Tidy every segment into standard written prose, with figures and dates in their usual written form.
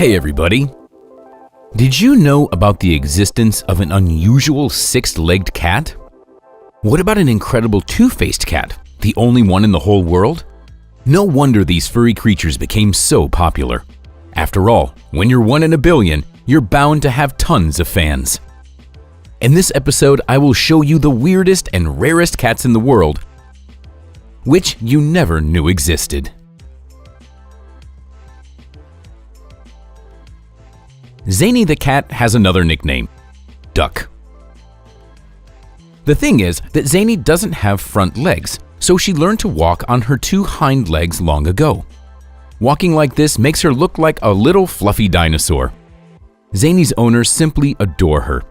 Hey everybody! Did you know about the existence of an unusual six-legged cat? What about an incredible two-faced cat, the only one in the whole world? No wonder these furry creatures became so popular. After all, when you're one in a billion, you're bound to have tons of fans. In this episode, I will show you the weirdest and rarest cats in the world, which you never knew existed. Zany the cat has another nickname, Duck. The thing is that Zany doesn't have front legs, so she learned to walk on her two hind legs long ago. Walking like this makes her look like a little fluffy dinosaur. Zany's owners simply adore her.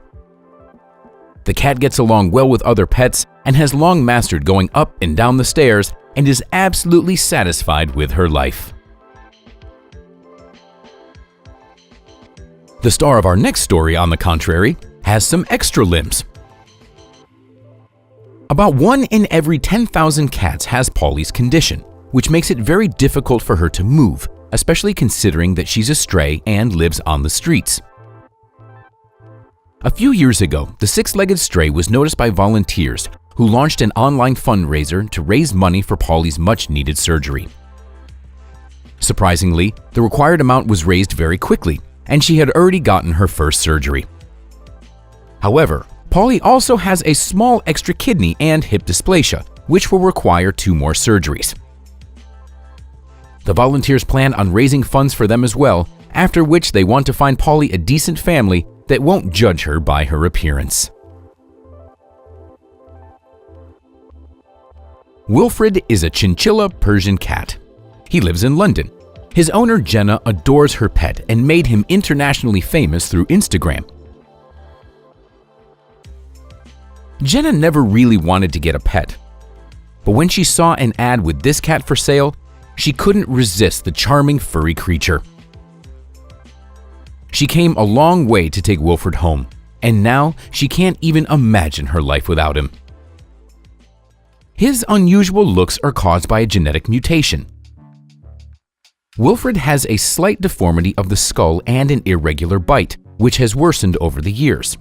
The cat gets along well with other pets and has long mastered going up and down the stairs and is absolutely satisfied with her life. The star of our next story, on the contrary, has some extra limbs. About 1 in every 10,000 cats has Polly's condition, which makes it very difficult for her to move, especially considering that she's a stray and lives on the streets. A few years ago, the six-legged stray was noticed by volunteers who launched an online fundraiser to raise money for Polly's much-needed surgery. Surprisingly, the required amount was raised very quickly, and she had already gotten her first surgery. However, Polly also has a small extra kidney and hip dysplasia, which will require 2 more surgeries. The volunteers plan on raising funds for them as well, after which they want to find Polly a decent family that won't judge her by her appearance. Wilfred is a chinchilla Persian cat. He lives in London. His owner, Jenna, adores her pet and made him internationally famous through Instagram. Jenna never really wanted to get a pet, but when she saw an ad with this cat for sale, she couldn't resist the charming furry creature. She came a long way to take Wilfred home, and now she can't even imagine her life without him. His unusual looks are caused by a genetic mutation. Wilfred has a slight deformity of the skull and an irregular bite, which has worsened over the years.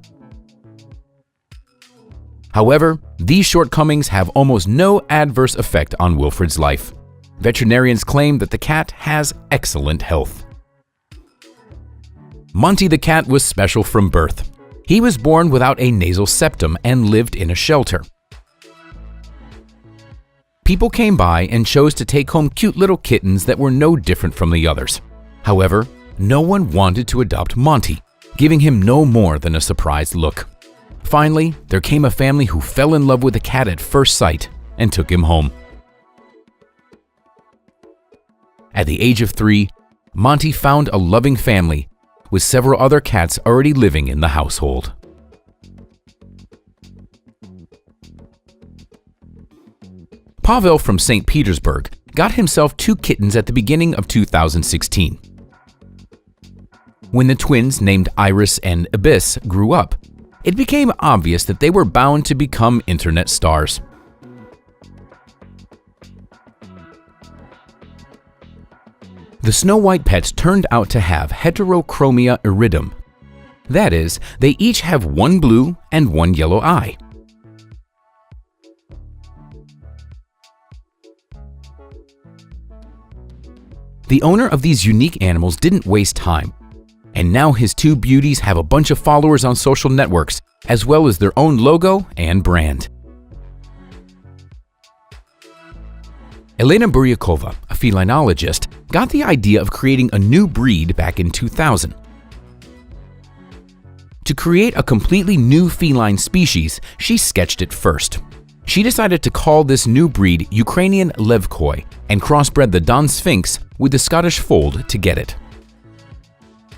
However, these shortcomings have almost no adverse effect on Wilfred's life. Veterinarians claim that the cat has excellent health. Monty the cat was special from birth. He was born without a nasal septum and lived in a shelter. People came by and chose to take home cute little kittens that were no different from the others. However, no one wanted to adopt Monty, giving him no more than a surprised look. Finally, there came a family who fell in love with the cat at first sight and took him home. At the age of 3, Monty found a loving family, with several other cats already living in the household. Pavel from St. Petersburg got himself 2 kittens at the beginning of 2016. When the twins named Iris and Abyss grew up, it became obvious that they were bound to become internet stars. The Snow White pets turned out to have heterochromia iridum. That is, they each have 1 blue and 1 yellow eye. The owner of these unique animals didn't waste time, and now his 2 beauties have a bunch of followers on social networks, as well as their own logo and brand. Elena Buryakova, a felinologist, got the idea of creating a new breed back in 2000. To create a completely new feline species, she sketched it first. She decided to call this new breed Ukrainian Levkoi and crossbred the Don Sphinx with the Scottish Fold to get it.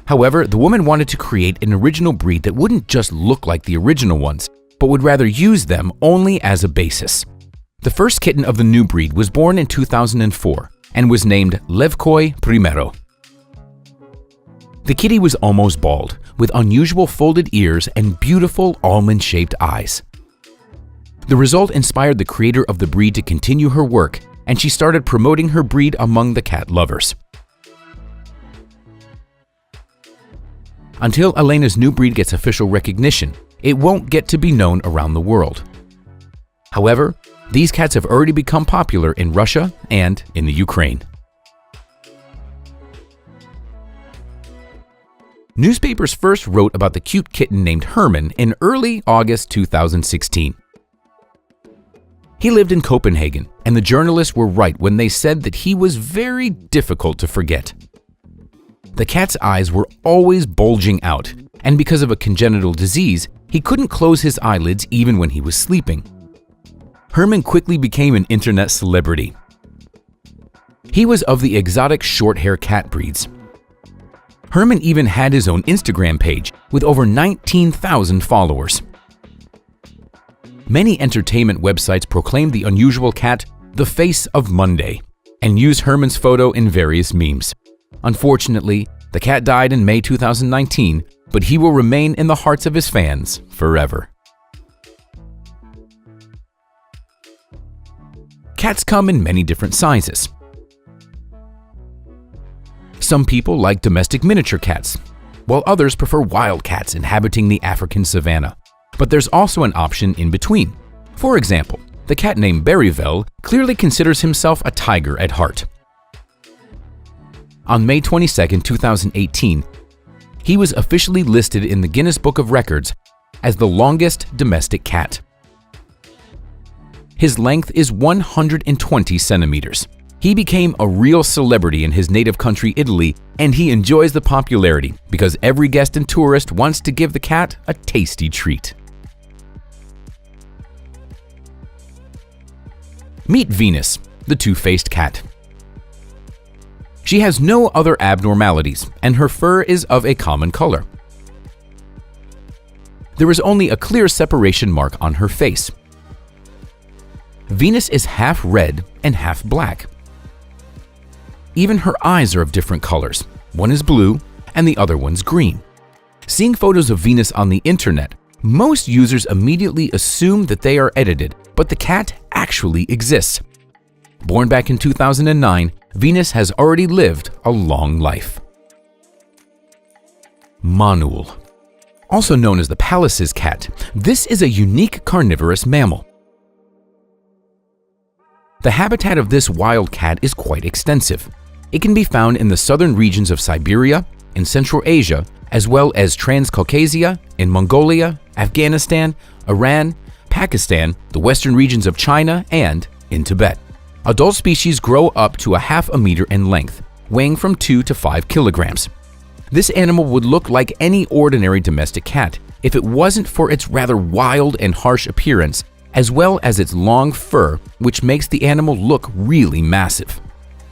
However, the woman wanted to create an original breed that wouldn't just look like the original ones, but would rather use them only as a basis. The first kitten of the new breed was born in 2004 and was named Levkoi Primero. The kitty was almost bald, with unusual folded ears and beautiful almond-shaped eyes. The result inspired the creator of the breed to continue her work, and she started promoting her breed among the cat lovers. Until Elena's new breed gets official recognition, it won't get to be known around the world. However, these cats have already become popular in Russia and in the Ukraine. Newspapers first wrote about the cute kitten named Herman in early August 2016. He lived in Copenhagen, and the journalists were right when they said that he was very difficult to forget. The cat's eyes were always bulging out, and because of a congenital disease, he couldn't close his eyelids even when he was sleeping. Herman quickly became an internet celebrity. He was of the exotic short-hair cat breeds. Herman even had his own Instagram page with over 19,000 followers. Many entertainment websites proclaimed the unusual cat the face of Monday and used Herman's photo in various memes. Unfortunately, the cat died in May 2019, but he will remain in the hearts of his fans forever. Cats come in many different sizes. Some people like domestic miniature cats, while others prefer wild cats inhabiting the African savanna. But there's also an option in between. For example, the cat named Berryville clearly considers himself a tiger at heart. On May 22, 2018, he was officially listed in the Guinness Book of Records as the longest domestic cat. His length is 120 centimeters. He became a real celebrity in his native country, Italy, and he enjoys the popularity because every guest and tourist wants to give the cat a tasty treat. Meet Venus, the two-faced cat. She has no other abnormalities, and her fur is of a common color. There is only a clear separation mark on her face. Venus is half red and half black. Even her eyes are of different colors. One is blue and the other one's green. Seeing photos of Venus on the internet, most users immediately assume that they are edited, but the cat actually exists. Born back in 2009, Venus has already lived a long life. Manul. Also known as the Pallas's cat, this is a unique carnivorous mammal. The habitat of this wild cat is quite extensive. It can be found in the southern regions of Siberia, in Central Asia, as well as Transcaucasia, in Mongolia, Afghanistan, Iran, Pakistan, the western regions of China, and in Tibet. Adult species grow up to a half a meter in length, weighing from 2 to 5 kilograms. This animal would look like any ordinary domestic cat if it wasn't for its rather wild and harsh appearance, as well as its long fur, which makes the animal look really massive.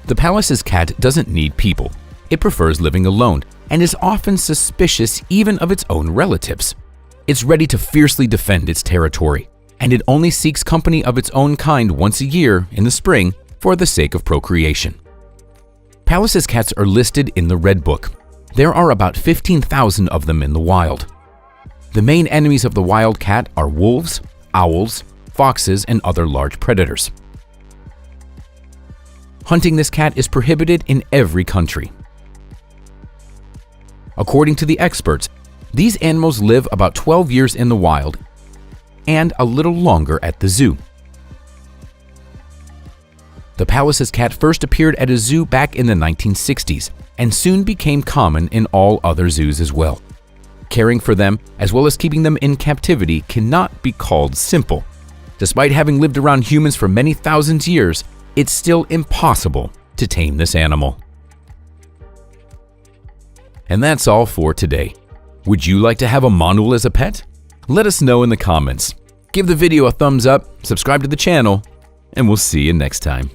The Pallas's cat doesn't need people. It prefers living alone and is often suspicious even of its own relatives. It's ready to fiercely defend its territory, and it only seeks company of its own kind once a year in the spring for the sake of procreation. Pallas's cats are listed in the Red Book. There are about 15,000 of them in the wild. The main enemies of the wild cat are wolves, owls, foxes, and other large predators. Hunting this cat is prohibited in every country. According to the experts, these animals live about 12 years in the wild and a little longer at the zoo. The Pallas's cat first appeared at a zoo back in the 1960s and soon became common in all other zoos as well. Caring for them, as well as keeping them in captivity, cannot be called simple. Despite having lived around humans for many thousands of years, it's still impossible to tame this animal. And that's all for today. Would you like to have a manul as a pet? Let us know in the comments. Give the video a thumbs up, subscribe to the channel, and we'll see you next time.